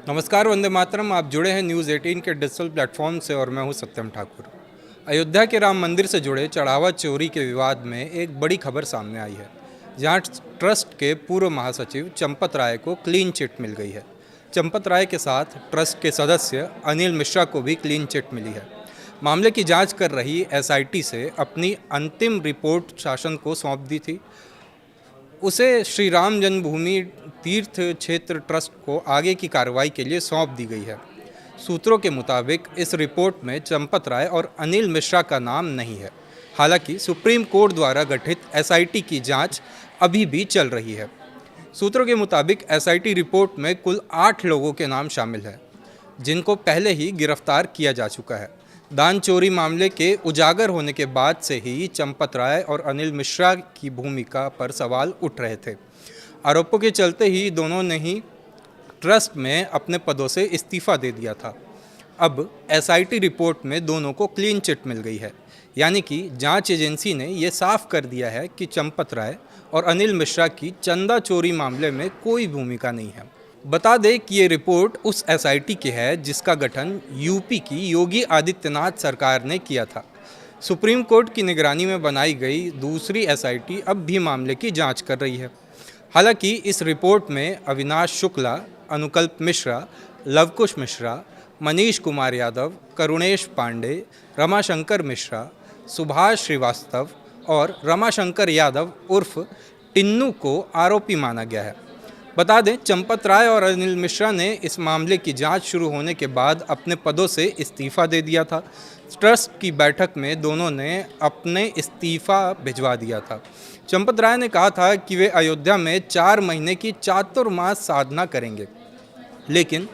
नमस्कार, वंदे मातरम। आप जुड़े हैं न्यूज़ 18 के डिजिटल प्लेटफॉर्म से और मैं हूं सत्यम ठाकुर। अयोध्या के राम मंदिर से जुड़े चढ़ावा चोरी के विवाद में एक बड़ी खबर सामने आई है, जहां ट्रस्ट के पूर्व महासचिव चंपत राय को क्लीन चिट मिल गई है। चंपत राय के साथ ट्रस्ट के सदस्य अनिल मिश्रा को भी क्लीन चिट मिली है। मामले की जांच कर रही एसआईटी से अपनी अंतिम रिपोर्ट शासन को सौंप दी थी। उसे श्री राम जन्मभूमि तीर्थ क्षेत्र ट्रस्ट को आगे की कार्रवाई के लिए सौंप दी गई है। सूत्रों के मुताबिक इस रिपोर्ट में चंपत राय और अनिल मिश्रा का नाम नहीं है। हालांकि सुप्रीम कोर्ट द्वारा गठित एसआईटी की जांच अभी भी चल रही है। सूत्रों के मुताबिक एसआईटी रिपोर्ट में कुल 8 लोगों के नाम शामिल हैं, जिनको पहले ही गिरफ्तार किया जा चुका है। दान चोरी मामले के उजागर होने के बाद से ही चंपत राय और अनिल मिश्रा की भूमिका पर सवाल उठ रहे थे। आरोपों के चलते ही दोनों ने ही ट्रस्ट में अपने पदों से इस्तीफा दे दिया था। अब एसआईटी रिपोर्ट में दोनों को क्लीन चिट मिल गई है, यानी कि जांच एजेंसी ने ये साफ कर दिया है कि चंपत राय और अनिल मिश्रा की चंदा चोरी मामले में कोई भूमिका नहीं है। बता दें कि ये रिपोर्ट उस एसआईटी की है जिसका गठन यूपी की योगी आदित्यनाथ सरकार ने किया था। सुप्रीम कोर्ट की निगरानी में बनाई गई दूसरी एसआईटी अब भी मामले की जांच कर रही है। हालांकि इस रिपोर्ट में अविनाश शुक्ला, अनुकल्प मिश्रा, लवकुश मिश्रा, मनीष कुमार यादव, करुणेश पांडे, रमाशंकर मिश्रा, सुभाष श्रीवास्तव और रमाशंकर यादव उर्फ टिन्नू को आरोपी माना गया है। बता दें, चंपत राय और अनिल मिश्रा ने इस मामले की जांच शुरू होने के बाद अपने पदों से इस्तीफा दे दिया था। ट्रस्ट की बैठक में दोनों ने अपने इस्तीफा भिजवा दिया था। चंपत राय ने कहा था कि वे अयोध्या में 4 महीने की चातुर्मास साधना करेंगे। लेकिन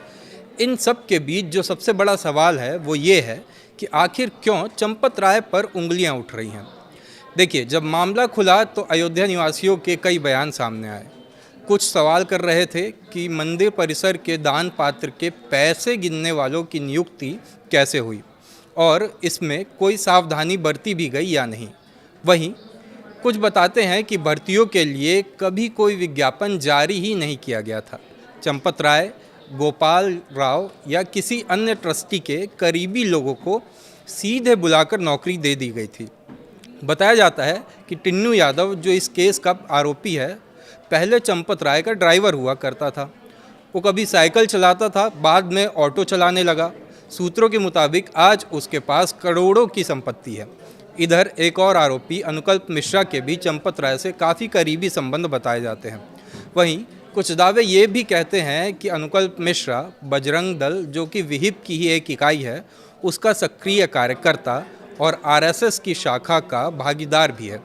इन सब के बीच जो सबसे बड़ा सवाल है वो ये है कि आखिर क्यों चंपत राय पर उंगलियां उठ रही हैं। देखिए, जब मामला खुला तो अयोध्या निवासियों के कई बयान सामने आए। कुछ सवाल कर रहे थे कि मंदिर परिसर के दान पात्र के पैसे गिनने वालों की नियुक्ति कैसे हुई और इसमें कोई सावधानी बरती भी गई या नहीं। वहीं कुछ बताते हैं कि भर्तियों के लिए कभी कोई विज्ञापन जारी ही नहीं किया गया था। चंपत राय, गोपाल राव या किसी अन्य ट्रस्टी के करीबी लोगों को सीधे बुलाकर नौकरी दे दी गई थी। बताया जाता है कि टिन्नू यादव, जो इस केस का आरोपी है, पहले चंपत राय का ड्राइवर हुआ करता था। वो कभी साइकिल चलाता था, बाद में ऑटो चलाने लगा। सूत्रों के मुताबिक आज उसके पास करोड़ों की संपत्ति है। इधर एक और आरोपी अनुकल्प मिश्रा के भी चंपत राय से काफ़ी करीबी संबंध बताए जाते हैं। वहीं कुछ दावे ये भी कहते हैं कि अनुकल्प मिश्रा बजरंग दल, जो कि विहिप की ही एक इकाई है, उसका सक्रिय कार्यकर्ता और आरएसएस की शाखा का भागीदार भी है।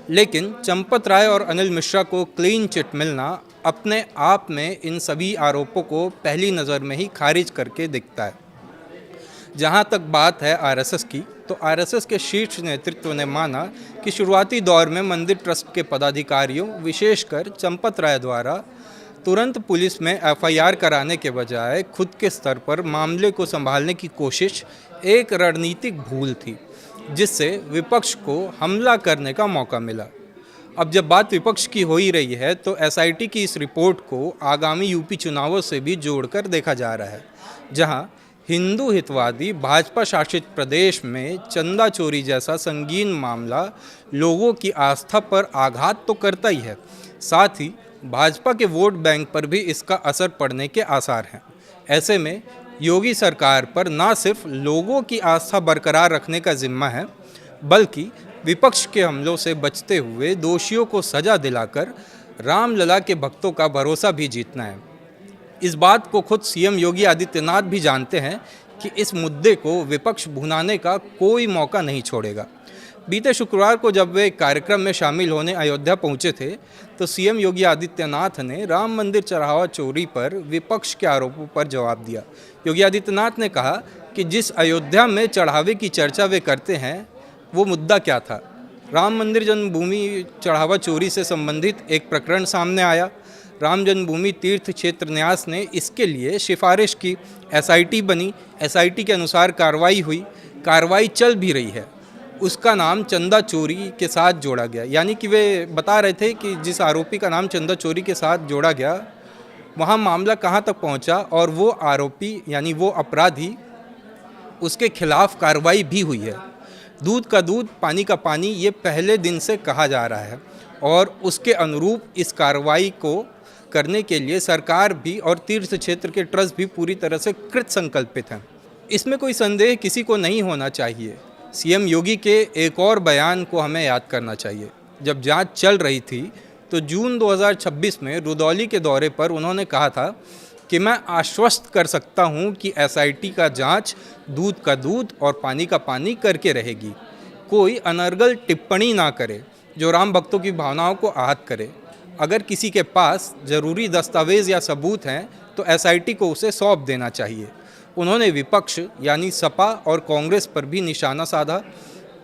लेकिन चंपत राय और अनिल मिश्रा को क्लीन चिट मिलना अपने आप में इन सभी आरोपों को पहली नज़र में ही खारिज करके दिखता है। जहां तक बात है आरएसएस की, तो आरएसएस के शीर्ष नेतृत्व ने माना कि शुरुआती दौर में मंदिर ट्रस्ट के पदाधिकारियों, विशेषकर चंपत राय द्वारा तुरंत पुलिस में एफआईआर कराने के बजाय खुद के स्तर पर मामले को संभालने की कोशिश एक रणनीतिक भूल थी, जिससे विपक्ष को हमला करने का मौका मिला। अब जब बात विपक्ष की हो ही रही है, तो एसआईटी की इस रिपोर्ट को आगामी यूपी चुनावों से भी जोड़कर देखा जा रहा है, जहां हिंदू हितवादी भाजपा शासित प्रदेश में चंदा चोरी जैसा संगीन मामला लोगों की आस्था पर आघात तो करता ही है, साथ ही भाजपा के वोट बैंक पर भी इसका असर पड़ने के आसार हैं। ऐसे में योगी सरकार पर न सिर्फ लोगों की आस्था बरकरार रखने का जिम्मा है, बल्कि विपक्ष के हमलों से बचते हुए दोषियों को सजा दिलाकर रामलला के भक्तों का भरोसा भी जीतना है। इस बात को खुद सीएम योगी आदित्यनाथ भी जानते हैं कि इस मुद्दे को विपक्ष भुनाने का कोई मौका नहीं छोड़ेगा। बीते शुक्रवार को जब वे कार्यक्रम में शामिल होने अयोध्या पहुंचे थे, तो सीएम योगी आदित्यनाथ ने राम मंदिर चढ़ावा चोरी पर विपक्ष के आरोपों पर जवाब दिया। योगी आदित्यनाथ ने कहा कि जिस अयोध्या में चढ़ावे की चर्चा वे करते हैं, वो मुद्दा क्या था। राम मंदिर जन्मभूमि चढ़ावा चोरी से संबंधित एक प्रकरण सामने आया। राम जन्मभूमि तीर्थ क्षेत्र न्यास ने इसके लिए सिफारिश की, एसआईटी बनी, एसआईटी के अनुसार कार्रवाई हुई, कार्रवाई चल भी रही है। उसका नाम चंदा चोरी के साथ जोड़ा गया, यानी कि वे बता रहे थे कि जिस आरोपी का नाम चंदा चोरी के साथ जोड़ा गया वहाँ मामला कहाँ तक पहुँचा और वो आरोपी यानी वो अपराधी उसके खिलाफ कार्रवाई भी हुई है। दूध का दूध पानी का पानी ये पहले दिन से कहा जा रहा है और उसके अनुरूप इस कार्रवाई को करने के लिए सरकार भी और तीर्थ क्षेत्र के ट्रस्ट भी पूरी तरह से कृत संकल्पित हैं। इसमें कोई संदेह किसी को नहीं होना चाहिए। सीएम योगी के एक और बयान को हमें याद करना चाहिए। जब जांच चल रही थी तो जून 2026 में रुदौली के दौरे पर उन्होंने कहा था कि मैं आश्वस्त कर सकता हूं कि एसआईटी का जांच दूध का दूध और पानी का पानी करके रहेगी। कोई अनर्गल टिप्पणी ना करे जो राम भक्तों की भावनाओं को आहत करे। अगर किसी के पास ज़रूरी दस्तावेज़ या सबूत हैं तो एसआईटी को उसे सौंप देना चाहिए। उन्होंने विपक्ष यानी सपा और कांग्रेस पर भी निशाना साधा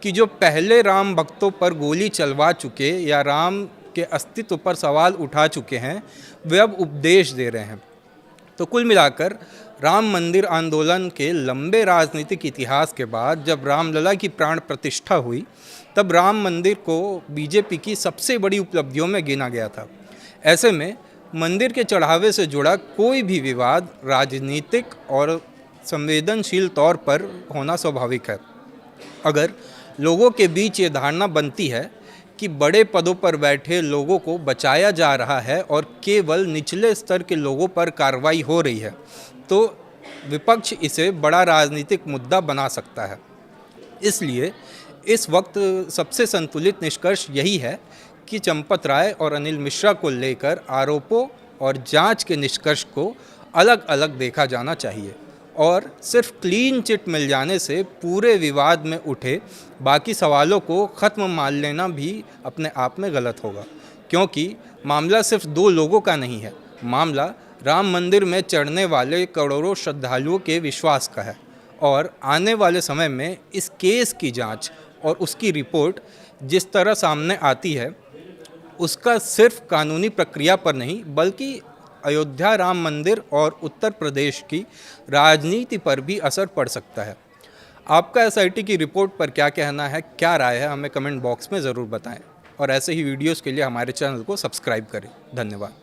कि जो पहले राम भक्तों पर गोली चलवा चुके या राम के अस्तित्व पर सवाल उठा चुके हैं वे अब उपदेश दे रहे हैं। तो कुल मिलाकर राम मंदिर आंदोलन के लंबे राजनीतिक इतिहास के बाद जब रामलला की प्राण प्रतिष्ठा हुई तब राम मंदिर को बीजेपी की सबसे बड़ी उपलब्धियों में गिना गया था। ऐसे में मंदिर के चढ़ावे से जुड़ा कोई भी विवाद राजनीतिक और संवेदनशील तौर पर होना स्वाभाविक है। अगर लोगों के बीच ये धारणा बनती है कि बड़े पदों पर बैठे लोगों को बचाया जा रहा है और केवल निचले स्तर के लोगों पर कार्रवाई हो रही है तो विपक्ष इसे बड़ा राजनीतिक मुद्दा बना सकता है। इसलिए इस वक्त सबसे संतुलित निष्कर्ष यही है कि चंपत राय और अनिल मिश्रा को लेकर आरोपों और जांच के निष्कर्ष को अलग अलग देखा जाना चाहिए और सिर्फ क्लीन चिट मिल जाने से पूरे विवाद में उठे बाकी सवालों को ख़त्म मान लेना भी अपने आप में गलत होगा, क्योंकि मामला सिर्फ दो लोगों का नहीं है। मामला राम मंदिर में चढ़ने वाले करोड़ों श्रद्धालुओं के विश्वास का है और आने वाले समय में इस केस की जांच और उसकी रिपोर्ट जिस तरह सामने आती है उसका सिर्फ कानूनी प्रक्रिया पर नहीं बल्कि अयोध्या राम मंदिर और उत्तर प्रदेश की राजनीति पर भी असर पड़ सकता है। आपका एसआईटी की रिपोर्ट पर क्या कहना है, क्या राय है, हमें कमेंट बॉक्स में ज़रूर बताएं और ऐसे ही वीडियोस के लिए हमारे चैनल को सब्सक्राइब करें। धन्यवाद।